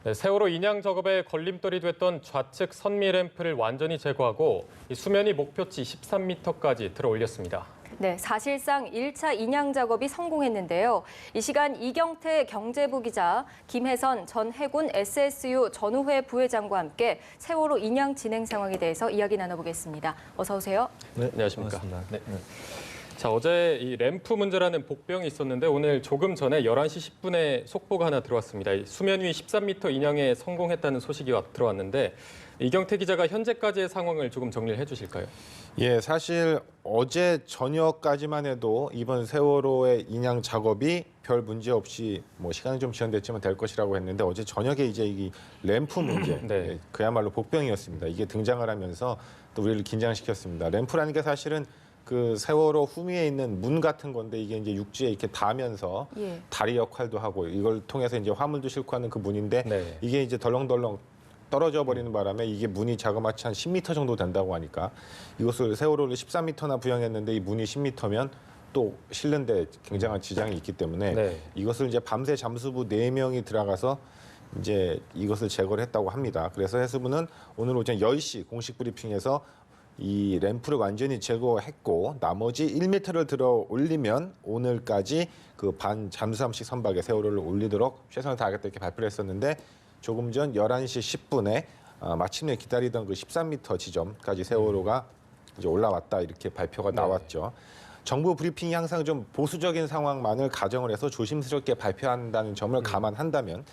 네, 세월호 인양 작업에 걸림돌이 됐던 좌측 선미 램프를 완전히 제거하고 이 수면이 목표치 13m까지 들어 올렸습니다. 네, 사실상 1차 인양 작업이 성공했는데요. 이 시간 이경태 경제부 기자, 김혜선 전 해군 SSU 전우회 부회장과 함께 세월호 인양 진행 상황에 대해서 이야기 나눠보겠습니다. 어서 오세요. 네, 안녕하십니까. 네. 자, 어제 이 램프 문제라는 복병이 있었는데 오늘 조금 전에 11시 10분에 속보가 하나 들어왔습니다. 수면 위 13m 인양에 성공했다는 소식이 들어왔는데 이경태 기자가 현재까지의 상황을 조금 정리를 해주실까요? 예, 사실 어제 저녁까지만 해도 이번 세월호의 인양 작업이 별 문제 없이 시간이 좀 지연됐지만 될 것이라고 했는데 어제 저녁에 이제 이 램프 문제, 네. 그야말로 복병이었습니다. 이게 등장을 하면서 또 우리를 긴장시켰습니다. 램프라는 게 사실은 그 세월호 후미에 있는 문 같은 건데 이게 이제 육지에 이렇게 닿으면서 다리 역할도 하고 이걸 통해서 이제 화물도 싣고 하는 그 문인데 네. 이게 이제 덜렁덜렁 떨어져 버리는 바람에 이게 문이 자그마치 한 10m 정도 된다고 하니까 이것을 세월호를 13m나 부양했는데 이 문이 10m면 또 실는데 굉장한 지장이 있기 때문에 이것을 이제 밤새 잠수부 4명이 들어가서 이제 이것을 제거를 했다고 합니다. 그래서 해수부는 오늘 오전 10시 공식 브리핑에서 이 램프를 완전히 제거했고 나머지 1m를 들어 올리면 오늘까지 그 반 잠수함식 선박에 세월호를 올리도록 최선을 다하겠다 이렇게 발표를 했었는데 조금 전 11시 10분에 마침내 기다리던 그 13m 지점까지 세월호가 이제 올라왔다 이렇게 발표가 나왔죠. 정부 브리핑이 항상 좀 보수적인 상황만을 가정을 해서 조심스럽게 발표한다는 점을 감안한다면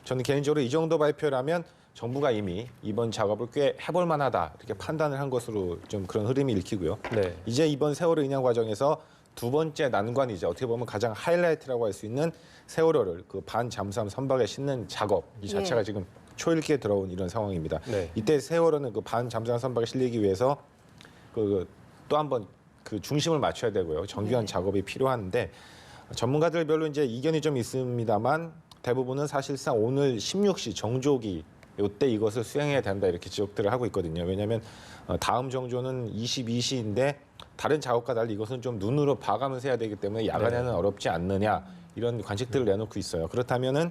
저는 개인적으로 이 정도 발표라면 정부가 이미 이번 작업을 꽤 해볼 만하다 이렇게 판단을 한 것으로 좀 그런 흐름이 읽히고요. 이제 이번 세월호 인양 과정에서 두 번째 난관이자 어떻게 보면 가장 하이라이트라고 할 수 있는 세월호를 그 반 잠수함 선박에 싣는 작업 이 자체가 지금 초읽기에 들어온 이런 상황입니다. 이때 세월호는 그 반 잠수함 선박에 실리기 위해서 그 또 한 번 그 중심을 맞춰야 되고요. 정교한 작업이 필요한데 전문가들별로 이제 이견이 좀 있습니다만 대부분은 사실상 오늘 16시 정조기 이때 이것을 수행해야 된다 이렇게 지적들을 하고 있거든요. 왜냐하면 다음 정조는 22시인데 다른 작업과 달리 이것은 좀 눈으로 봐가면서 해야 되기 때문에 야간에는 어렵지 않느냐 이런 관측들을 내놓고 있어요. 그렇다면은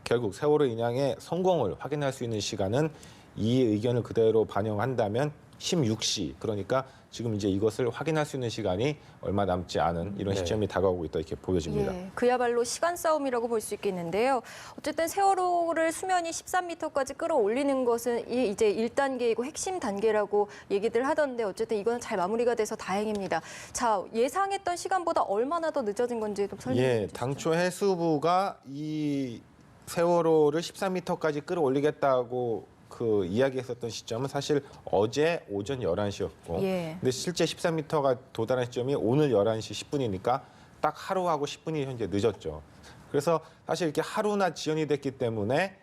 결국 세월호 인양의 성공을 확인할 수 있는 시간은 이 의견을 그대로 반영한다면 16시 그러니까 지금 이제 이것을 확인할 수 있는 시간이 얼마 남지 않은 이런 시점이 다가오고 있다 이렇게 보여집니다. 그야말로 시간 싸움이라고 볼 수 있겠는데요. 어쨌든 세월호를 수면이 13m까지 끌어올리는 것은 이제 1단계이고 핵심 단계라고 얘기들 하던데 어쨌든 이건 잘 마무리가 돼서 다행입니다. 자, 예상했던 시간보다 얼마나 더 늦어진 건지 좀 설명해 주시죠. 당초 해수부가 이 세월호를 13m까지 끌어올리겠다고 그 이야기했었던 시점은 사실 어제 오전 11시였고 근데 실제 13m가 도달한 시점이 오늘 11시 10분이니까 딱 하루하고 10분이 현재 늦었죠. 그래서 사실 이렇게 하루나 지연이 됐기 때문에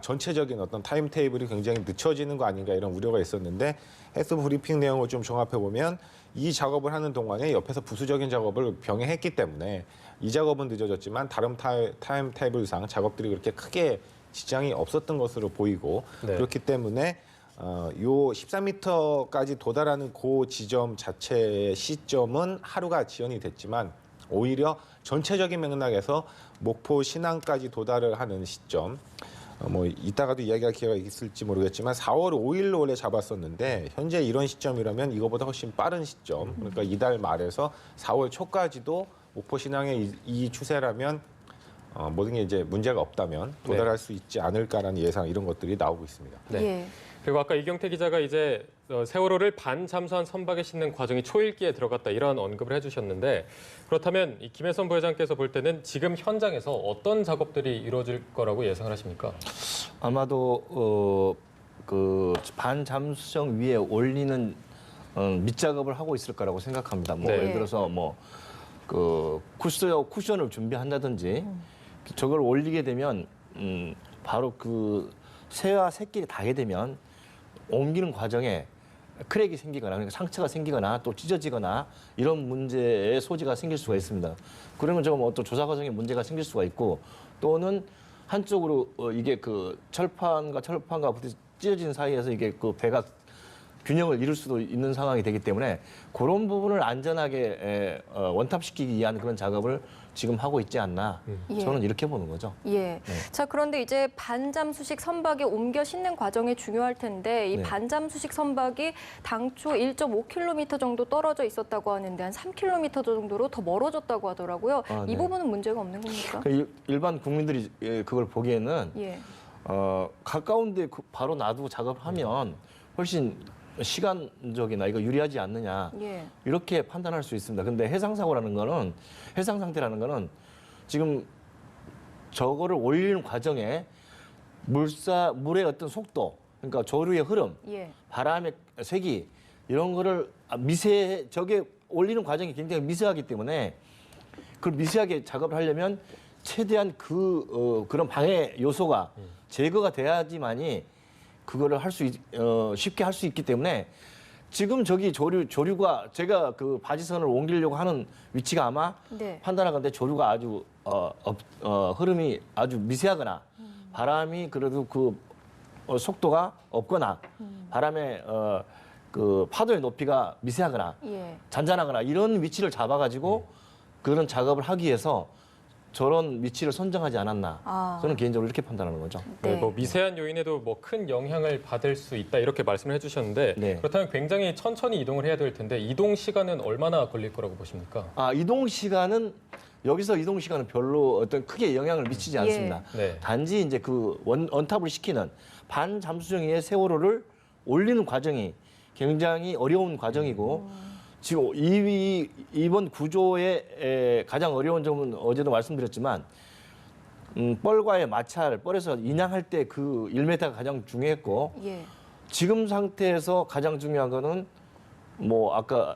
전체적인 어떤 타임 테이블이 굉장히 늦춰지는 거 아닌가 이런 우려가 있었는데 해수부 브리핑 내용을 좀 종합해 보면 이 작업을 하는 동안에 옆에서 부수적인 작업을 병행했기 때문에 이 작업은 늦어졌지만 다른 타임 테이블상 작업들이 그렇게 크게 지장이 없었던 것으로 보이고 그렇기 때문에 요 13m까지 도달하는 그 지점 자체의 시점은 하루가 지연이 됐지만 오히려 전체적인 맥락에서 목포 신항까지 도달을 하는 시점 이따가도 이야기할 기회가 있을지 모르겠지만 4월 5일로 원래 잡았었는데 현재 이런 시점이라면 이거보다 훨씬 빠른 시점 그러니까 이달 말에서 4월 초까지도 목포 신항의 이 추세라면 모든 게 이제 문제가 없다면 도달할 수 있지 않을까라는 예상 이런 것들이 나오고 있습니다. 그리고 아까 이경태 기자가 이제 세월호를 반 잠수함 선박에 싣는 과정이 초읽기에 들어갔다 이런 언급을 해주셨는데 그렇다면 이 김혜선 부회장께서 볼 때는 지금 현장에서 어떤 작업들이 이루어질 거라고 예상을 하십니까? 아마도 그 반 잠수정 위에 올리는 밑작업을 하고 있을 거라고 생각합니다. 예를 들어서 그 쿠션을 준비한다든지 저걸 올리게 되면 바로 그 새와 새끼리 닿게 되면 옮기는 과정에 크랙이 생기거나 그러니까 상처가 생기거나 또 찢어지거나 이런 문제의 소지가 생길 수가 있습니다. 그러면 좀 어떤 조사 과정에 문제가 생길 수가 있고 또는 한쪽으로 이게 그 철판과 부딪 찢어진 사이에서 이게 그 배가 균형을 이룰 수도 있는 상황이 되기 때문에 그런 부분을 안전하게 원탑시키기 위한 그런 작업을 지금 하고 있지 않나 예. 저는 이렇게 보는 거죠. 예. 자, 그런데 이제 반잠수식 선박에 옮겨 싣는 과정이 중요할 텐데 이 네. 반잠수식 선박이 당초 1.5km 정도 떨어져 있었다고 하는데 한 3km 정도로 더 멀어졌다고 하더라고요. 아, 이 네. 부분은 문제가 없는 겁니까? 일반 국민들이 그걸 보기에는 예. 가까운데 바로 놔두고 작업을 하면 훨씬 시간적이나 이거 유리하지 않느냐 예. 이렇게 판단할 수 있습니다. 근데 해상 상태라는 거는 지금 저거를 올리는 과정에 물의 어떤 속도, 그러니까 조류의 흐름, 예. 바람의 세기 이런 거를 저게 올리는 과정이 굉장히 미세하기 때문에 그 미세하게 작업을 하려면 최대한 그런 방해 요소가 제거가 돼야지만이 그거를 쉽게 할 수 있기 때문에 지금 저기 조류가 제가 그 바지선을 옮기려고 하는 위치가 아마 네. 판단하건대 조류가 아주 흐름이 아주 미세하거나 바람이 그래도 속도가 없거나 바람의 그 파도의 높이가 미세하거나 예. 잔잔하거나 이런 위치를 잡아가지고 그런 작업을 하기 위해서 저런 위치를 선정하지 않았나. 저는 개인적으로 이렇게 판단하는 거죠. 네, 네. 뭐 미세한 요인에도 뭐 큰 영향을 받을 수 있다 이렇게 말씀을 해주셨는데 네. 그렇다면 굉장히 천천히 이동을 해야 될 텐데 이동 시간은 얼마나 걸릴 거라고 보십니까? 이동 시간은 별로 어떤 크게 영향을 미치지 않습니다. 네. 단지 이제 그 원탑을 시키는 반잠수정의 세월호를 올리는 과정이 굉장히 어려운 과정이고 지금 이번 구조의 가장 어려운 점은 어제도 말씀드렸지만 뻘과의 마찰, 뻘에서 인양할 때 그 1m가 가장 중요했고 예. 지금 상태에서 가장 중요한 거는 뭐 아까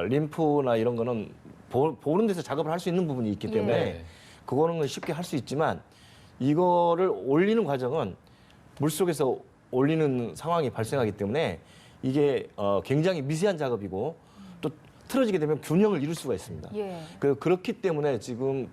림프나 이런 거는 보는 데서 작업을 할 수 있는 부분이 있기 때문에 예. 그거는 쉽게 할 수 있지만 이거를 올리는 과정은 물속에서 올리는 상황이 발생하기 때문에 이게 굉장히 미세한 작업이고 또 틀어지게 되면 균형을 이룰 수가 있습니다. 예. 그렇기 때문에 지금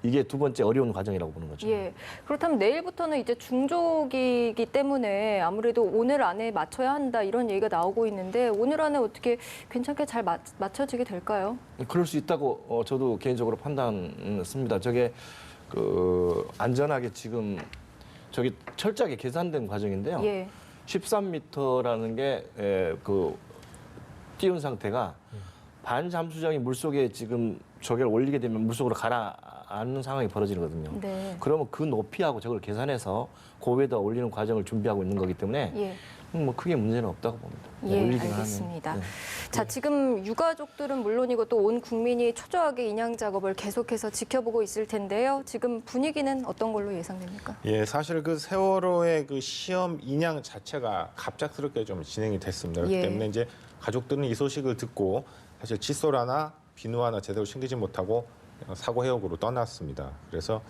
이게 두 번째 어려운 과정이라고 보는 거죠. 예. 그렇다면 내일부터는 이제 중조기이기 때문에 아무래도 오늘 안에 맞춰야 한다 이런 얘기가 나오고 있는데 오늘 안에 어떻게 괜찮게 잘 맞춰지게 될까요? 그럴 수 있다고 저도 개인적으로 판단습니다. 저게 안전하게 지금 저기 철저하게 계산된 과정인데요. 예. 13m라는 게 띄운 상태가 반잠수정이 물속에 지금 저걸 올리게 되면 물속으로 가라앉는 상황이 벌어지거든요. 네. 그러면 그 높이하고 저걸 계산해서 고위에다 올리는 과정을 준비하고 있는 거기 때문에 예. 뭐 크게 문제는 없다고 봅니다. 예, 올리기만 알겠습니다. 하면. 네. 자, 지금 유가족들은 물론이고 또 온 국민이 초조하게 인양 작업을 계속해서 지켜보고 있을 텐데요. 지금 분위기는 어떤 걸로 예상됩니까? 예, 사실 그 세월호의 그 시험 인양 자체가 갑작스럽게 좀 진행이 됐습니다. 그렇기 예. 때문에 이제 가족들은 이 소식을 듣고 사실 칫솔 하나, 비누 하나 제대로 챙기지 못하고 사고 해역으로 떠났습니다. 그래서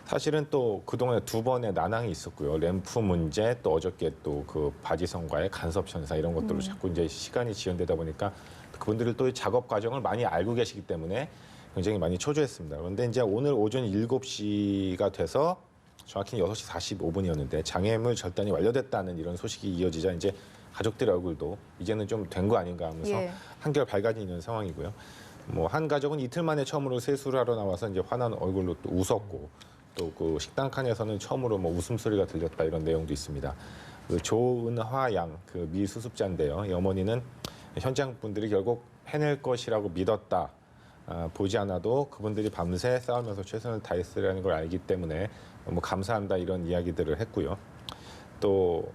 사실은 또 그동안에 두 번의 난항이 있었고요. 램프 문제, 또 어저께 또 그 바지선과의 간섭 현상 이런 것들로 자꾸 이제 시간이 지연되다 보니까 그분들이 또 이 작업 과정을 많이 알고 계시기 때문에 굉장히 많이 초조했습니다. 그런데 이제 오늘 오전 7시가 돼서 정확히 6시 45분이었는데 장애물 절단이 완료됐다는 이런 소식이 이어지자 이제 가족들의 얼굴도 이제는 좀 된 거 아닌가 하면서 예. 한결 밝아지는 있는 상황이고요. 뭐 한 가족은 이틀 만에 처음으로 세수를 하러 나와서 이제 환한 얼굴로 또 웃었고 또 그 식당 칸에서는 처음으로 뭐 웃음소리가 들렸다 이런 내용도 있습니다. 그 조은화 양 그 미 수습자인데요. 이 어머니는 현장 분들이 결국 해낼 것이라고 믿었다. 보지 않아도 그분들이 밤새 싸우면서 최선을 다했으라는 걸 알기 때문에 너무 감사한다 이런 이야기들을 했고요. 또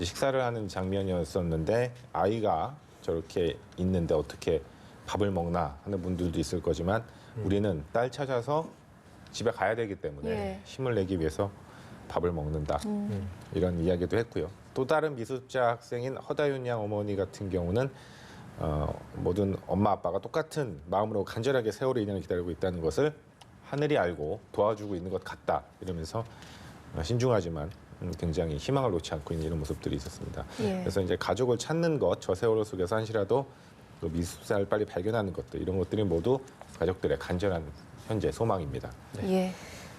식사를 하는 장면이었었는데 아이가 저렇게 있는데 어떻게 밥을 먹나 하는 분들도 있을 거지만 우리는 딸 찾아서 집에 가야 되기 때문에 예. 힘을 내기 위해서 밥을 먹는다. 이런 이야기도 했고요. 또 다른 미수습자 학생인 허다윤 양 어머니 같은 경우는 모든 엄마 아빠가 똑같은 마음으로 간절하게 세월호 인양을 기다리고 있다는 것을 하늘이 알고 도와주고 있는 것 같다 이러면서 신중하지만 굉장히 희망을 놓지 않고 있는 이런 모습들이 있었습니다. 예. 그래서 이제 가족을 찾는 것, 저 세월호 속에서 한시라도 그 미수습자를 빨리 발견하는 것들 이런 것들이 모두 가족들의 간절한 현재 소망입니다. 예.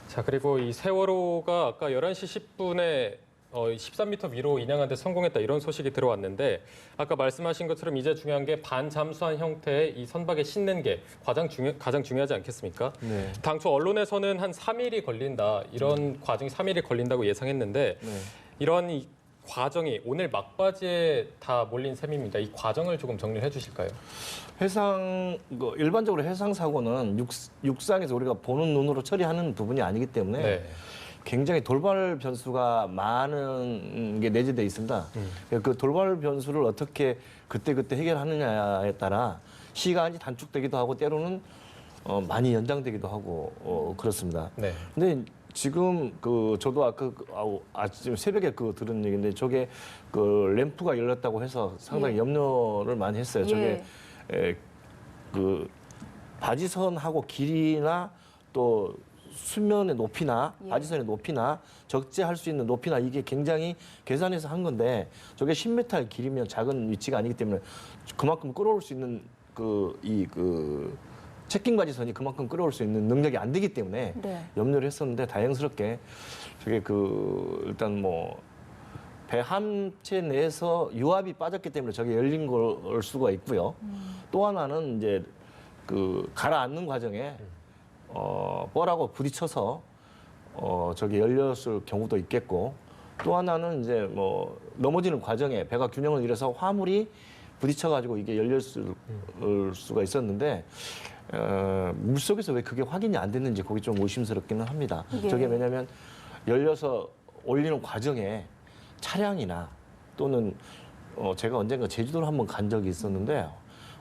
자, 그리고 이 세월호가 아까 11시 10분에 13m 위로 인양하는 데 성공했다 이런 소식이 들어왔는데 아까 말씀하신 것처럼 이제 중요한 게 반잠수한 형태의 이 선박에 싣는 게 가장 중요하지 않겠습니까? 네. 당초 언론에서는 한 3일이 걸린다 이런 과정이 3일이 걸린다고 예상했는데 네. 이런 이 과정이 오늘 막바지에 다 몰린 셈입니다. 이 과정을 조금 정리를 해주실까요? 일반적으로 해상 사고는 육상에서 우리가 보는 눈으로 처리하는 부분이 아니기 때문에 네. 굉장히 돌발 변수가 많은 게 내재되어 있습니다. 그 돌발 변수를 어떻게 그때그때 해결하느냐에 따라 시간이 단축되기도 하고 때로는 많이 연장되기도 하고 그렇습니다. 네. 근데 지금 저도 아까 아침 새벽에 들은 얘기인데 저게 램프가 열렸다고 해서 상당히 예. 염려를 많이 했어요. 저게 예. 바지선하고 길이나 또 수면의 높이나 예. 바지선의 높이나 적재할 수 있는 높이나 이게 굉장히 계산해서 한 건데 저게 10m의 길이면 작은 위치가 아니기 때문에 그만큼 끌어올 수 있는 체킹 바지선이 그만큼 끌어올 수 있는 능력이 안 되기 때문에 네. 염려를 했었는데 다행스럽게 저게 일단 배 함체 내에서 유압이 빠졌기 때문에 저게 열린 걸 수가 있고요. 또 하나는 이제 가라앉는 과정에 뻘하고 부딪혀서 저게 열렸을 경우도 있겠고 또 하나는 이제 넘어지는 과정에 배가 균형을 잃어서 화물이 부딪혀가지고 이게 열렸을 수가 있었는데 물속에서 왜 그게 확인이 안 됐는지 거기 좀 의심스럽기는 합니다. 예. 저게 왜냐하면 열려서 올리는 과정에 차량이나 또는 제가 언젠가 제주도를 한번 간 적이 있었는데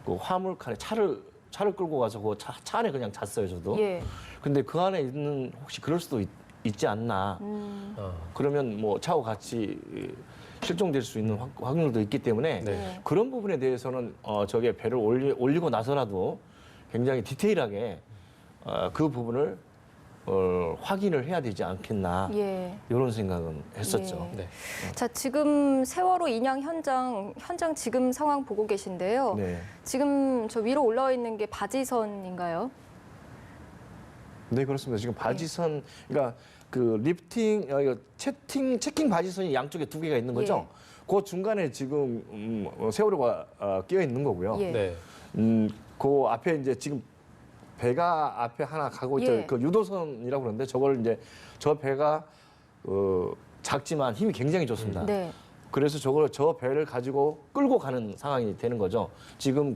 그 화물칸에 차를 끌고 가서 그 차 안에 그냥 잤어요 저도. 예. 근데 그 안에 있는 혹시 그럴 수도 있지 않나. 그러면 차와 같이 실종될 수 있는 확률도 있기 때문에 네. 그런 부분에 대해서는 저게 배를 올리고 나서라도 굉장히 디테일하게 그 부분을 확인을 해야 되지 않겠나 예. 이런 생각은 했었죠. 예. 네. 자, 지금 세월호 인양 현장 지금 상황 보고 계신데요. 네. 지금 저 위로 올라와 있는 게 바지선인가요? 네, 그렇습니다. 지금 바지선, 그러니까 리프팅, 체킹 바지선이 양쪽에 두 개가 있는 거죠. 그 중간에 지금 세월호가 끼어 있는 거고요. 예. 네. 그 앞에 이제 지금 배가 앞에 하나 가고 있죠. 예. 그 유도선이라고 그러는데 저걸 이제 저 배가 작지만 힘이 굉장히 좋습니다. 네. 그래서 저 배를 가지고 끌고 가는 상황이 되는 거죠. 지금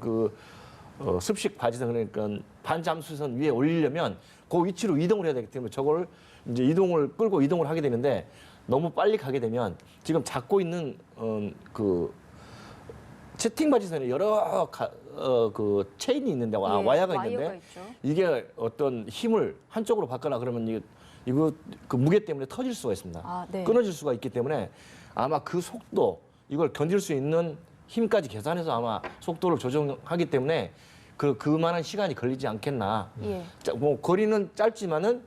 습식 바지선 그러니까 반잠수선 위에 올리려면 그 위치로 이동을 해야 되기 때문에 저걸 이제 끌고 이동을 하게 되는데 너무 빨리 가게 되면 지금 잡고 있는 채팅 바지선에 여러 체인이 있는데 예. 와야가 있는데 있죠. 이게 어떤 힘을 한쪽으로 받거나 그러면 이거 그 무게 때문에 터질 수가 있습니다. 아, 네. 끊어질 수가 있기 때문에 아마 그 속도 이걸 견딜 수 있는 힘까지 계산해서 아마 속도를 조정하기 때문에 그만한 시간이 걸리지 않겠나. 예. 거리는 짧지만은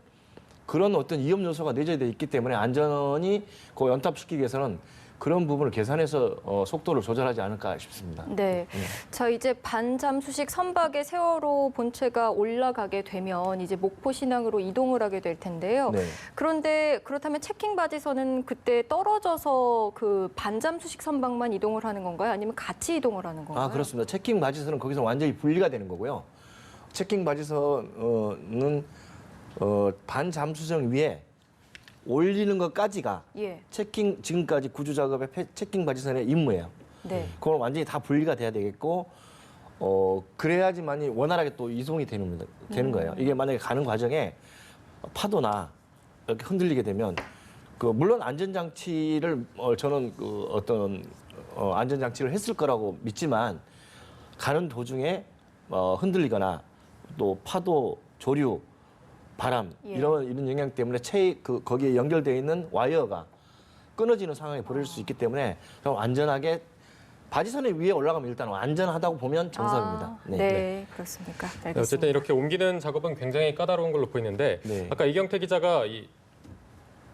그런 어떤 위험 요소가 내재되어 있기 때문에 안전히 연탑시키기 위해서는 그런 부분을 계산해서 속도를 조절하지 않을까 싶습니다. 네. 자, 이제 반잠수식 선박의 세월호 본체가 올라가게 되면 이제 목포 신항으로 이동을 하게 될 텐데요. 네. 그런데 그렇다면 체킹 바지선은 그때 떨어져서 그 반잠수식 선박만 이동을 하는 건가요? 아니면 같이 이동을 하는 건가요? 아, 그렇습니다. 체킹 바지선은 거기서 완전히 분리가 되는 거고요. 체킹 바지선은 반잠수정 위에 올리는 것까지가 예. 지금까지 구조 작업의 체킹 바지선의 임무예요. 네. 그건 완전히 다 분리가 돼야 되겠고, 그래야지만이 원활하게 또 이송이 되는 거예요. 이게 만약에 가는 과정에 파도나 이렇게 흔들리게 되면, 물론 안전장치를, 저는 어떤, 안전장치를 했을 거라고 믿지만, 가는 도중에 흔들리거나 또 파도, 조류, 바람 예. 이런 영향 때문에 거기에 연결되어 있는 와이어가 끊어지는 상황이 벌어질 수 있기 때문에 좀 안전하게 바지선에 위에 올라가면 일단 안전하다고 보면 정석입니다. 네, 그렇습니까? 네, 알겠습니다. 어쨌든 이렇게 옮기는 작업은 굉장히 까다로운 걸로 보이는데 네. 아까 이경태 기자가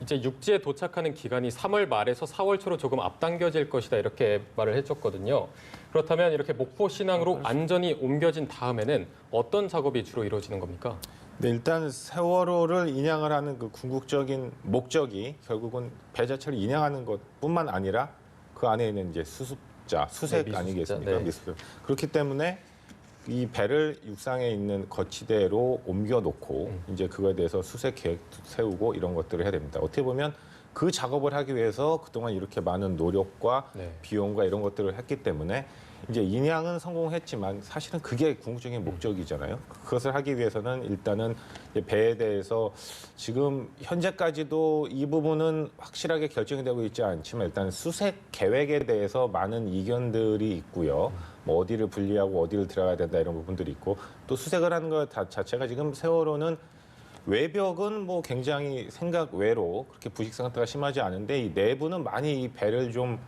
이제 육지에 도착하는 기간이 3월 말에서 4월 초로 조금 앞당겨질 것이다 이렇게 말을 해줬거든요. 그렇다면 이렇게 목포 신항으로 안전히 옮겨진 다음에는 어떤 작업이 주로 이루어지는 겁니까? 네, 일단 세월호를 인양을 하는 그 궁극적인 목적이 결국은 배 자체를 인양하는 것뿐만 아니라 그 안에 있는 이제 수습자, 수색 네, 미수습자, 아니겠습니까? 네. 미수습. 그렇기 때문에 이 배를 육상에 있는 거치대로 옮겨 놓고 이제 그거에 대해서 수색 계획 세우고 이런 것들을 해야 됩니다. 어떻게 보면 그 작업을 하기 위해서 그동안 이렇게 많은 노력과 네. 비용과 이런 것들을 했기 때문에 이제 인양은 성공했지만 사실은 그게 궁극적인 목적이잖아요. 그것을 하기 위해서는 일단은 이제 배에 대해서 지금 현재까지도 이 부분은 확실하게 결정이 되고 있지 않지만 일단 수색 계획에 대해서 많은 이견들이 있고요. 뭐 어디를 분리하고 어디를 들어가야 된다 이런 부분들이 있고 또 수색을 하는 것 자체가 지금 세월호는 외벽은 뭐 굉장히 생각 외로 그렇게 부식 상태가 심하지 않은데 이 내부는 많이 이 배를 좀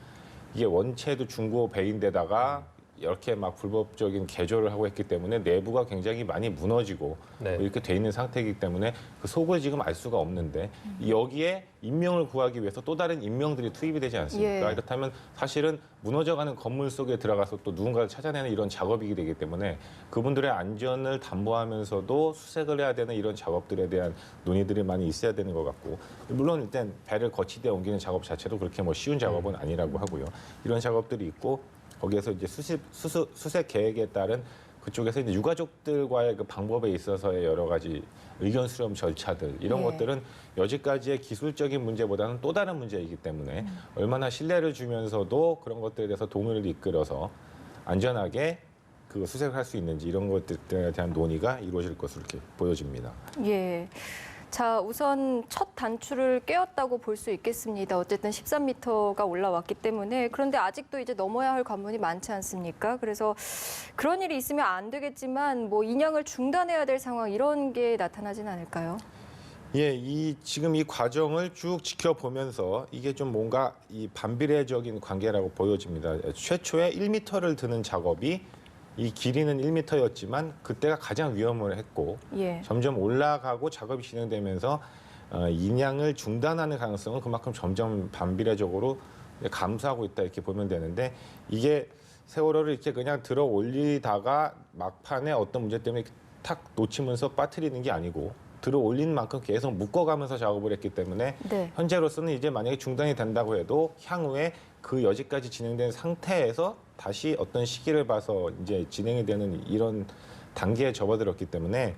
이게 원체도 중고 배인데다가 이렇게 막 불법적인 개조를 하고 있기 때문에 내부가 굉장히 많이 무너지고 네. 이렇게 돼 있는 상태이기 때문에 그 속을 지금 알 수가 없는데 여기에 인명을 구하기 위해서 또 다른 인명들이 투입이 되지 않습니까? 예. 이렇다면 사실은 무너져가는 건물 속에 들어가서 또 누군가를 찾아내는 이런 작업이 되기 때문에 그분들의 안전을 담보하면서도 수색을 해야 되는 이런 작업들에 대한 논의들이 많이 있어야 되는 것 같고 물론 일단 배를 거치대에 옮기는 작업 자체도 그렇게 뭐 쉬운 작업은 아니라고 하고요. 이런 작업들이 있고 거기에서 이제 수색 계획에 따른 그쪽에서 이제 유가족들과의 그 방법에 있어서의 여러 가지 의견 수렴 절차들 이런 예. 것들은 여지까지의 기술적인 문제보다는 또 다른 문제이기 때문에 얼마나 신뢰를 주면서도 그런 것들에 대해서 동의를 이끌어서 안전하게 그 수색을 할 수 있는지 이런 것들에 대한 논의가 이루어질 것으로 이렇게 보여집니다. 예. 자, 우선 첫 단추를 꿰었다고 볼 수 있겠습니다. 어쨌든 13m가 올라왔기 때문에. 그런데 아직도 이제 넘어야 할 관문이 많지 않습니까? 그래서 그런 일이 있으면 안 되겠지만 뭐 인양을 중단해야 될 상황 이런 게 나타나진 않을까요? 예, 지금 이 과정을 쭉 지켜보면서 이게 좀 뭔가 이 반비례적인 관계라고 보여집니다. 최초에 1m를 드는 작업이 이 길이는 1m였지만 그때가 가장 위험을 했고 예. 점점 올라가고 작업이 진행되면서 인양을 중단하는 가능성은 그만큼 점점 반비례적으로 감소하고 있다 이렇게 보면 되는데 이게 세월호를 이렇게 그냥 들어 올리다가 막판에 어떤 문제 때문에 탁 놓치면서 빠뜨리는 게 아니고 들어 올린 만큼 계속 묶어가면서 작업을 했기 때문에 네. 현재로서는 이제 만약에 중단이 된다고 해도 향후에 그 여지까지 진행된 상태에서 다시 어떤 시기를 봐서 이제 진행이 되는 이런 단계에 접어들었기 때문에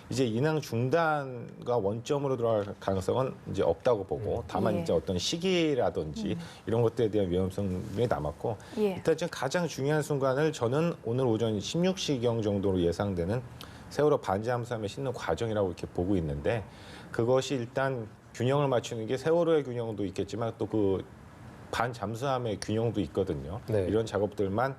이제 인양 중단과 원점으로 돌아갈 가능성은 이제 없다고 보고 다만 예. 이제 어떤 시기라든지 이런 것들에 대한 위험성이 남았고 예. 일단 지금 가장 중요한 순간을 저는 오늘 오전 16시경 정도로 예상되는 세월호 반잠수함에 싣는 과정이라고 이렇게 보고 있는데 그것이 일단 균형을 맞추는 게 세월호의 균형도 있겠지만 또 그 반잠수함의 균형도 있거든요. 네. 이런 작업들만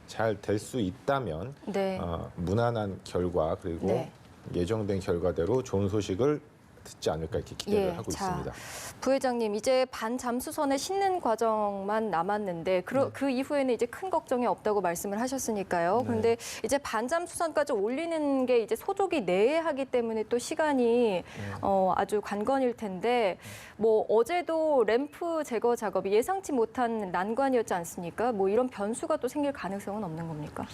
잘 될 수 있다면 네. 무난한 결과 그리고 네. 예정된 결과대로 좋은 소식을 듣지 않을까 이렇게 기대를 예, 하고 자, 있습니다. 부회장님, 이제 반잠수선에 싣는 과정만 남았는데 그 이후에는 이제 큰 걱정이 없다고 말씀을 하셨으니까요. 그런데 이제 반잠수선까지 올리는 게 이제 소족이 내하기 때문에 또 시간이 아주 관건일 텐데 뭐 어제도 램프 제거 작업이 예상치 못한 난관이었지 않습니까? 뭐 이런 변수가 또 생길 가능성은 없는 겁니까?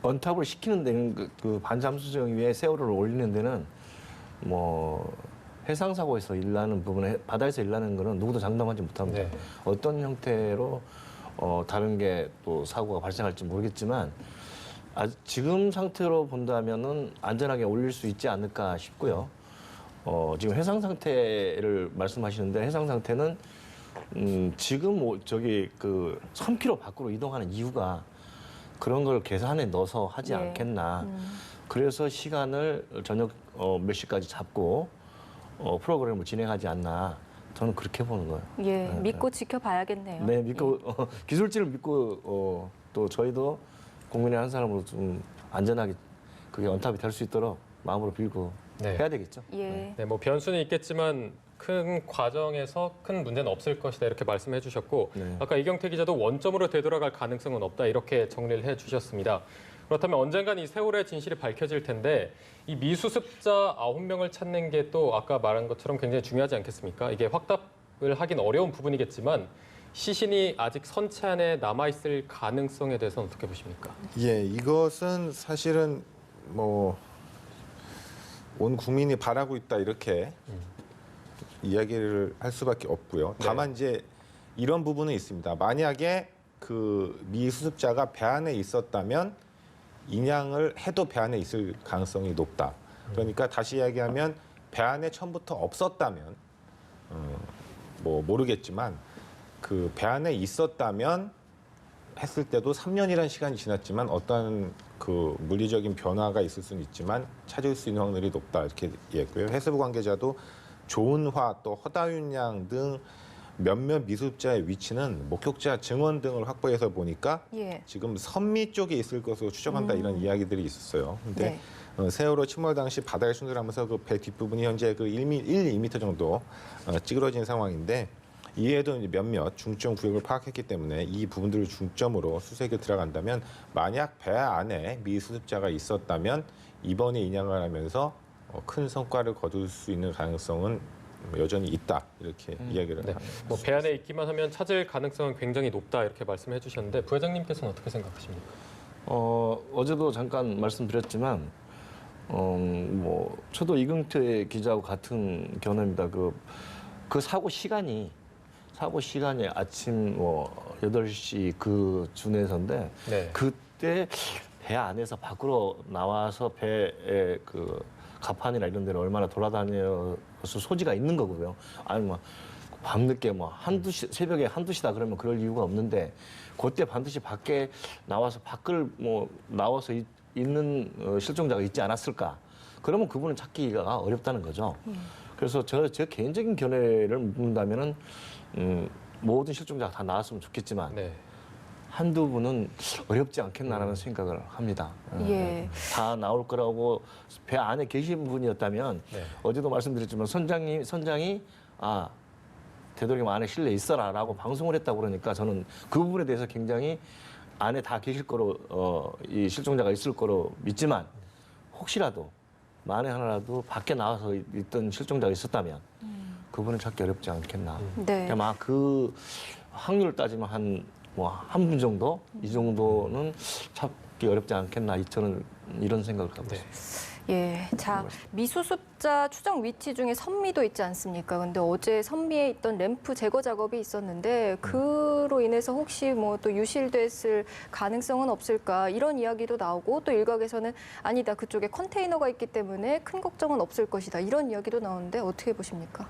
언탑을 시키는 데는 그 반잠수정 위에 세월호를 올리는 데는 뭐 해상 사고에서 일나는 부분에 바다에서 일나는 거는 누구도 장담하지 못합니다. 네. 어떤 형태로 다른 게 또 사고가 발생할지 모르겠지만 지금 상태로 본다면은 안전하게 올릴 수 있지 않을까 싶고요. 지금 해상 상태를 말씀하시는데 해상 상태는 지금 저기 그 3km 밖으로 이동하는 이유가 그런 걸 계산에 넣어서 하지 예. 않겠나. 그래서 시간을 저녁 몇 시까지 잡고 프로그램을 진행하지 않나. 저는 그렇게 보는 거예요. 예, 믿고 지켜봐야겠네요. 네, 믿고 기술진을 믿고 또 저희도 국민의 한 사람으로 좀 안전하게 그게 언탑이 될 수 있도록 마음으로 빌고 네. 해야 되겠죠. 예. 네, 뭐 변수는 있겠지만 큰 과정에서 큰 문제는 없을 것이다 이렇게 말씀해 주셨고 네. 아까 이경태 기자도 원점으로 되돌아갈 가능성은 없다 이렇게 정리를 해 주셨습니다. 그렇다면 언젠간 이 세월의 진실이 밝혀질 텐데 이 미수습자 9명을 찾는 게 또 아까 말한 것처럼 굉장히 중요하지 않겠습니까? 이게 확답을 하긴 어려운 부분이겠지만 시신이 아직 선체 안에 남아있을 가능성에 대해서는 어떻게 보십니까? 예, 이것은 사실은 뭐 온 국민이 바라고 있다 이렇게 이야기를 할 수밖에 없고요. 다만 이제 이런 부분은 있습니다. 만약에 그 미 수습자가 배 안에 있었다면 인양을 해도 배 안에 있을 가능성이 높다. 그러니까 다시 이야기하면 배 안에 처음부터 없었다면 뭐 모르겠지만 그 배 안에 있었다면 했을 때도 3년이라는 시간이 지났지만 어떤 그 물리적인 변화가 있을 수는 있지만 찾을 수 있는 확률이 높다 이렇게 얘기했고요. 해수부 관계자도 조은화 또 허다윤 양 등 몇몇 미수습자의 위치는 목격자 증언 등을 확보해서 보니까 예. 지금 선미 쪽에 있을 것으로 추정한다 이런 이야기들이 있었어요. 근데 네. 세월호 침몰 당시 바다에 순찰하면서 그 배 뒷부분이 현재 그 1, 2m 정도 찌그러진 상황인데 이에도 이제 몇몇 중점 구역을 파악했기 때문에 이 부분들을 중점으로 수색에 들어간다면 만약 배 안에 미 수습자가 있었다면 이번에 인양을 하면서 큰 성과를 거둘 수 있는 가능성은 여전히 있다 이렇게 이야기를 네. 합니다. 뭐 배 안에 있기만 하면 찾을 가능성은 굉장히 높다 이렇게 말씀해 주셨는데 부회장님께서는 어떻게 생각하십니까? 어제도 잠깐 말씀드렸지만 뭐 저도 이경태 기자하고 같은 견해입니다. 그 사고 시간이 아침 8시 그 준해서인데 네. 그때 배 안에서 밖으로 나와서 배의 그 갑판이나 이런 데를 얼마나 돌아다녀서 소지가 있는 거고요. 아니 뭐 밤늦게 새벽에 한두 시다 그러면 그럴 이유가 없는데 그때 반드시 밖에 나와서 밖을 나와서 있는 실종자가 있지 않았을까? 그러면 그분은 찾기가 어렵다는 거죠. 그래서 제 개인적인 견해를 묻는다면은 모든 실종자가 다 나왔으면 좋겠지만 네. 한두 분은 어렵지 않겠나라는 생각을 합니다. 예. 다 나올 거라고 배 안에 계신 분이었다면 네. 어제도 말씀드렸지만 선장이 되도록이면 안에 실내 있어라라고 방송을 했다고 그러니까 저는 그 부분에 대해서 굉장히 안에 다 계실 거로 이 실종자가 있을 거로 믿지만 혹시라도 만에 하나라도 밖에 나와서 있던 실종자가 있었다면 그분을 찾기 어렵지 않겠나. 네. 아마 그 확률을 따지면 한 분 정도 이 정도는 찾기 어렵지 않겠나 저는 이런 생각을 하고 네. 있습니다. 예, 자 미수습자 추정 위치 중에 선미도 있지 않습니까? 근데 어제 선미에 있던 램프 제거 작업이 있었는데 그로 인해서 혹시 뭐 또 유실됐을 가능성은 없을까 이런 이야기도 나오고 또 일각에서는 아니다 그쪽에 컨테이너가 있기 때문에 큰 걱정은 없을 것이다 이런 이야기도 나오는데 어떻게 보십니까?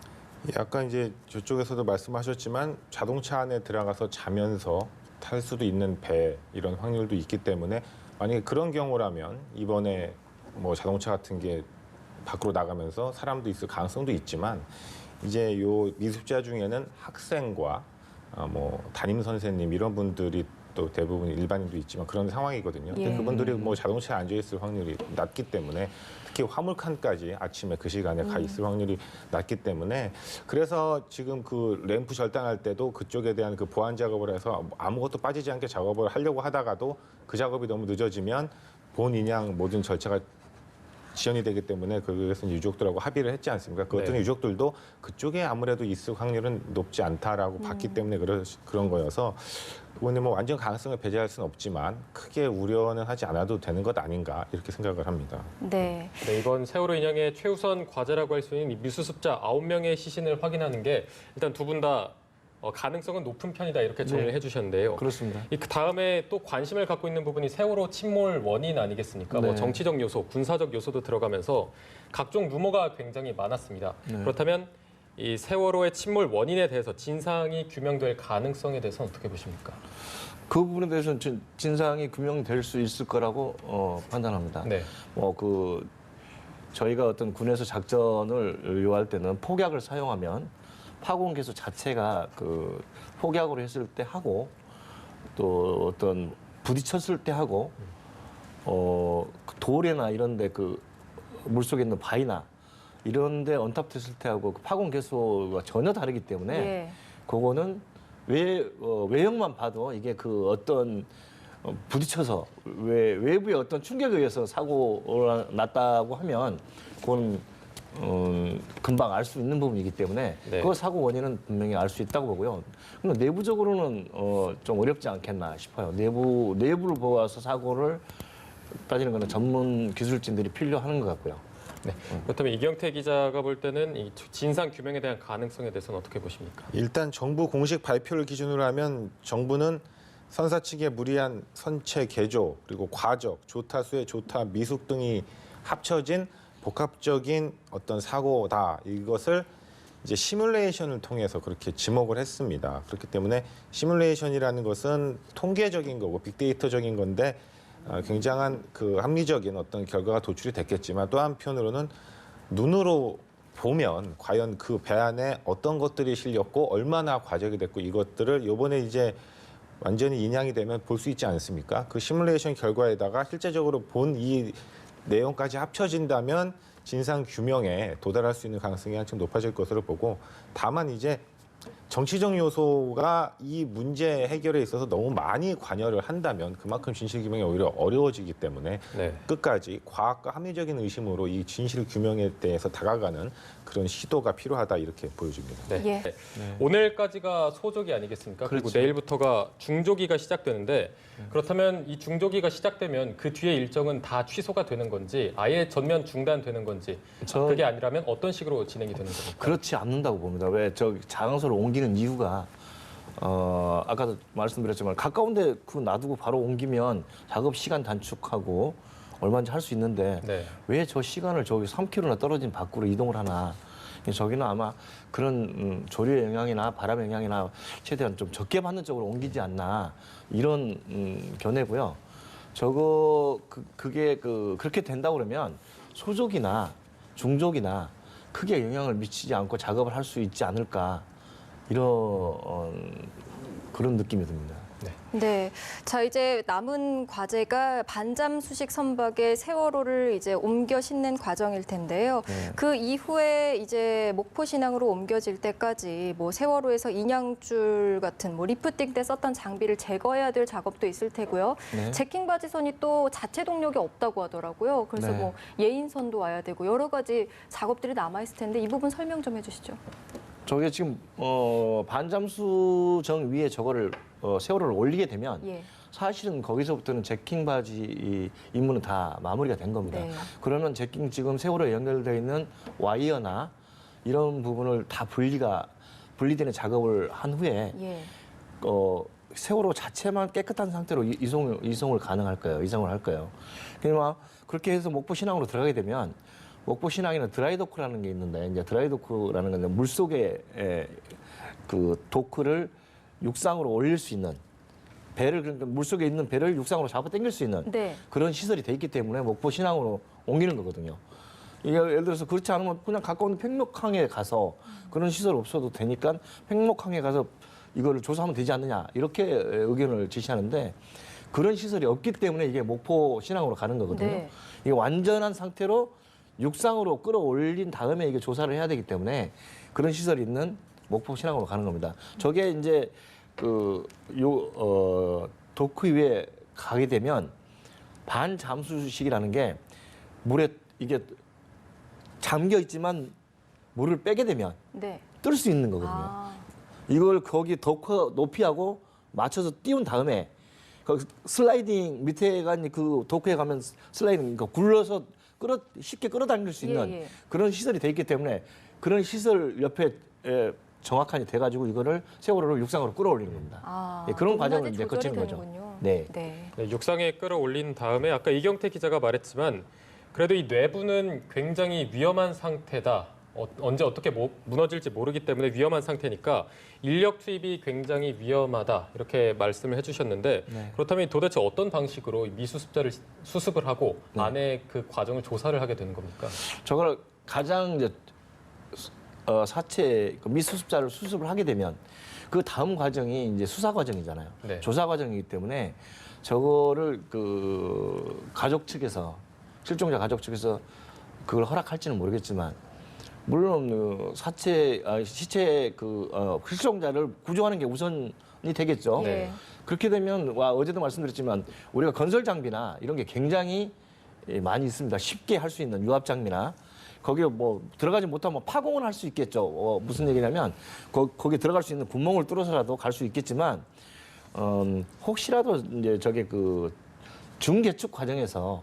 약간 이제 저쪽에서도 말씀하셨지만 자동차 안에 들어가서 자면서 탈 수도 있는 배 이런 확률도 있기 때문에 만약에 그런 경우라면 이번에 뭐 자동차 같은 게 밖으로 나가면서 사람도 있을 가능성도 있지만 이제 요 미수습자 중에는 학생과 뭐 담임 선생님 이런 분들이 또 대부분 일반인도 있지만 그런 상황이거든요. 근데 예. 그분들이 뭐 자동차에 앉아 있을 확률이 낮기 때문에 특히 화물칸까지 아침에 그 시간에 가 있을 확률이 낮기 때문에 그래서 지금 그 램프 절단할 때도 그쪽에 대한 그 보안 작업을 해서 아무것도 빠지지 않게 작업을 하려고 하다가도 그 작업이 너무 늦어지면 본 인양 모든 절차가 지연이 되기 때문에 그것은 유족들하고 합의를 했지 않습니까? 그 어떤 네. 유족들도 그쪽에 아무래도 있을 확률은 높지 않다라고 봤기 때문에 그런 거여서 그거는 뭐 완전 가능성을 배제할 수는 없지만 크게 우려는 하지 않아도 되는 것 아닌가 이렇게 생각을 합니다. 네. 네, 이번 세월호 인양의 최우선 과제라고 할 수 있는 이 미수습자 9명의 시신을 확인하는 게 일단 두 분 다 가능성은 높은 편이다 이렇게 정리를 해주셨는데요. 그렇습니다. 그 다음에 또 관심을 갖고 있는 부분이 세월호 침몰 원인 아니겠습니까? 네. 뭐 정치적 요소, 군사적 요소도 들어가면서 각종 루머가 굉장히 많았습니다. 네. 그렇다면 이 세월호의 침몰 원인에 대해서 진상이 규명될 가능성에 대해서는 어떻게 보십니까? 그 부분에 대해서는 진상이 규명될 수 있을 거라고 판단합니다. 네. 저희가 어떤 군에서 작전을 요할 때는 폭약을 사용하면 파공 개수 자체가 그 폭약으로 했을 때 하고 또 어떤 부딪혔을 때 하고 그 돌에나 이런데 그 물속에 있는 바위나 이런데 언탑됐을 때 하고 그 파공 개수가 전혀 다르기 때문에 예. 그거는 외형만 봐도 이게 그 어떤 부딪혀서 외부의 어떤 충격에 의해서 사고가 났다고 하면 그건 금방 알 수 있는 부분이기 때문에 네. 그 사고 원인은 분명히 알 수 있다고 보고요. 근데 내부적으로는 좀 어렵지 않겠나 싶어요. 내부를 보아서 사고를 따지는 거는 전문 기술진들이 필요한 것 같고요. 네. 그렇다면 이경태 기자가 볼 때는 이 진상 규명에 대한 가능성에 대해서는 어떻게 보십니까? 일단 정부 공식 발표를 기준으로 하면 정부는 선사 측의 무리한 선체 개조 그리고 과적, 조타수의 조타, 미숙 등이 합쳐진 복합적인 어떤 사고다. 이것을 이제 시뮬레이션을 통해서 그렇게 지목을 했습니다. 그렇기 때문에 시뮬레이션이라는 것은 통계적인 거고 빅데이터적인 건데 굉장한 그 합리적인 어떤 결과가 도출이 됐겠지만 또 한편으로는 눈으로 보면 과연 그 배 안에 어떤 것들이 실렸고 얼마나 과적이 됐고 이것들을 요번에 이제 완전히 인양이 되면 볼 수 있지 않습니까? 그 시뮬레이션 결과에다가 실제적으로 본 이 내용까지 합쳐진다면 진상 규명에 도달할 수 있는 가능성이 한층 높아질 것으로 보고 다만 이제 정치적 요소가 이 문제 해결에 있어서 너무 많이 관여를 한다면 그만큼 진실 규명이 오히려 어려워지기 때문에 네. 끝까지 과학과 합리적인 의심으로 이 진실 규명에 대해서 다가가는 그런 시도가 필요하다 이렇게 보여집니다. 네. 예. 네. 오늘까지가 소조기 아니겠습니까? 그리고 그렇죠. 내일부터가 중조기가 시작되는데 그렇다면 이 중조기가 시작되면 그 뒤에 일정은 다 취소가 되는 건지 아예 전면 중단되는 건지 그게 아니라면 어떤 식으로 진행이 되는 겁니까? 그렇지 않는다고 봅니다. 왜 저 장소를 옮기는 이유가 아까도 말씀드렸지만 가까운데 그 놔두고 바로 옮기면 작업 시간 단축하고 얼마든지 할 수 있는데 네. 왜 저 시간을 저기 3km나 떨어진 밖으로 이동을 하나? 저기는 아마 그런 조류의 영향이나 바람 영향이나 최대한 좀 적게 받는 쪽으로 옮기지 않나 이런 견해고요. 저거 그게 그렇게 된다고 그러면 소족이나 중족이나 크게 영향을 미치지 않고 작업을 할 수 있지 않을까 이런 그런 느낌이 듭니다. 네. 자, 이제 남은 과제가 반잠 수식 선박의 세월호를 이제 옮겨 싣는 과정일 텐데요. 네. 그 이후에 이제 목포 신항으로 옮겨질 때까지 뭐 세월호에서 인양줄 같은 뭐 리프팅 때 썼던 장비를 제거해야 될 작업도 있을 테고요. 네. 제킹 바지선이 또 자체 동력이 없다고 하더라고요. 그래서 네. 뭐 예인선도 와야 되고 여러 가지 작업들이 남아 있을 텐데 이 부분 설명 좀 해주시죠. 저게 지금 반잠수정 위에 저거를 세월호를 올리게 되면 예. 사실은 거기서부터는 제킹 바지 임무는 다 마무리가 된 겁니다. 네. 그러면 제킹 지금 세월호에 연결되어 있는 와이어나 이런 부분을 다 분리되는 작업을 한 후에 예. 세월호 자체만 깨끗한 상태로 이송을 가능할 거예요. 이송을 할 거예요. 그러니까 그렇게 해서 목포 신항으로 들어가게 되면 목포 신항에는 드라이도크라는 게 있는데 이제 드라이도크라는 건 물속에 그 도크를 육상으로 올릴 수 있는 배를 그러니까 물속에 있는 배를 육상으로 잡아 당길 수 있는 네. 그런 시설이 돼 있기 때문에 목포 신항으로 옮기는 거거든요. 이게 예를 들어서 그렇지 않으면 그냥 가까운 팽목항에 가서 그런 시설 없어도 되니까 팽목항에 가서 이거를 조사하면 되지 않느냐 이렇게 의견을 제시하는데 그런 시설이 없기 때문에 이게 목포 신항으로 가는 거거든요. 네. 이게 완전한 상태로 육상으로 끌어올린 다음에 이게 조사를 해야 되기 때문에 그런 시설이 있는 목포 신항으로 가는 겁니다. 저게 이제 도크 위에 가게 되면 반잠수식이라는 게 물에 이게 잠겨 있지만 물을 빼게 되면 네. 뜰 수 있는 거거든요. 아. 이걸 거기 도크 높이하고 맞춰서 띄운 다음에 그 슬라이딩 밑에 간 그 도크에 가면 슬라이딩 그러니까 굴러서 쉽게 끌어당길 수 있는 예, 예. 그런 시설이 돼 있기 때문에 그런 시설 옆에 정확하게 돼가지고 이거를 세월호를 육상으로 끌어올리는 겁니다. 아, 예, 그런 과정을 높낮이 이제 거치는 조절이 거죠. 되는군요. 네. 네. 네, 육상에 끌어올린 다음에 아까 이경태 기자가 말했지만 그래도 이 내부는 굉장히 위험한 상태다. 언제 어떻게 무너질지 모르기 때문에 위험한 상태니까 인력 투입이 굉장히 위험하다 이렇게 말씀을 해주셨는데 네. 그렇다면 도대체 어떤 방식으로 미수습자를 수습을 하고 네. 안에 그 과정을 조사를 하게 되는 겁니까? 저걸 가장 이제 사체 미수습자를 수습을 하게 되면 그 다음 과정이 이제 수사 과정이잖아요. 네. 조사 과정이기 때문에 저거를 그 가족 측에서 실종자 가족 측에서 그걸 허락할지는 모르겠지만 물론 시체 실종자를 구조하는 게 우선이 되겠죠. 네. 그렇게 되면 어제도 말씀드렸지만 우리가 건설 장비나 이런 게 굉장히 많이 있습니다. 쉽게 할 수 있는 유압 장비나 거기에 뭐 들어가지 못하면 파공을 할 수 있겠죠. 무슨 얘기냐면 거기 들어갈 수 있는 구멍을 뚫어서라도 갈 수 있겠지만 혹시라도 이제 저게 그 중개축 과정에서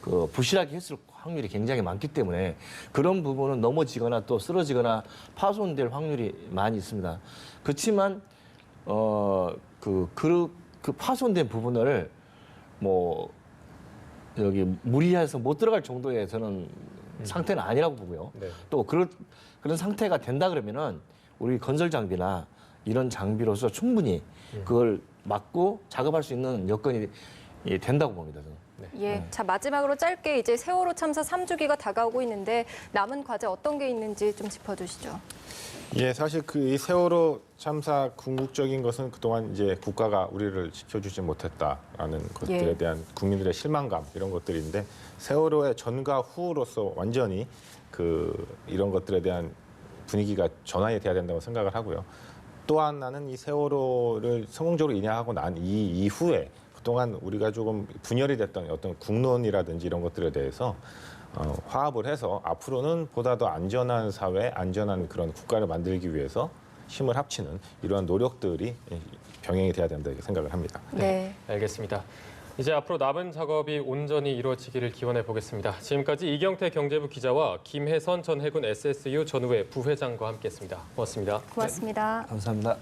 그 부실하게 했을 확률이 굉장히 많기 때문에 그런 부분은 넘어지거나 또 쓰러지거나 파손될 확률이 많이 있습니다. 그렇지만 그 파손된 부분을 뭐 여기 무리해서 못 들어갈 정도의 저는 상태는 아니라고 보고요. 네. 또 그런 상태가 된다 그러면은 우리 건설 장비나 이런 장비로서 충분히 그걸 막고 작업할 수 있는 여건이 된다고 봅니다. 저는. 예. 자, 마지막으로 짧게 이제 세월호 참사 3주기가 다가오고 있는데 남은 과제 어떤 게 있는지 좀 짚어주시죠. 예, 사실 그 이 세월호 참사 궁극적인 것은 그동안 이제 국가가 우리를 지켜주지 못했다라는 것들에 예. 대한 국민들의 실망감 이런 것들인데 세월호의 전과 후로서 완전히 이런 것들에 대한 분위기가 전환이 돼야 된다고 생각을 하고요. 또한 나는 이 세월호를 성공적으로 인양하고 난 이후에 그동안 우리가 조금 분열이 됐던 어떤 국론이라든지 이런 것들에 대해서 화합을 해서 앞으로는 보다 더 안전한 사회, 안전한 그런 국가를 만들기 위해서 힘을 합치는 이러한 노력들이 병행이 돼야 된다 이렇게 생각을 합니다. 네. 알겠습니다. 이제 앞으로 남은 작업이 온전히 이루어지기를 기원해 보겠습니다. 지금까지 이경태 경제부 기자와 김혜선 전 해군 SSU 전후회 부회장과 함께했습니다. 고맙습니다. 고맙습니다. 감사합니다.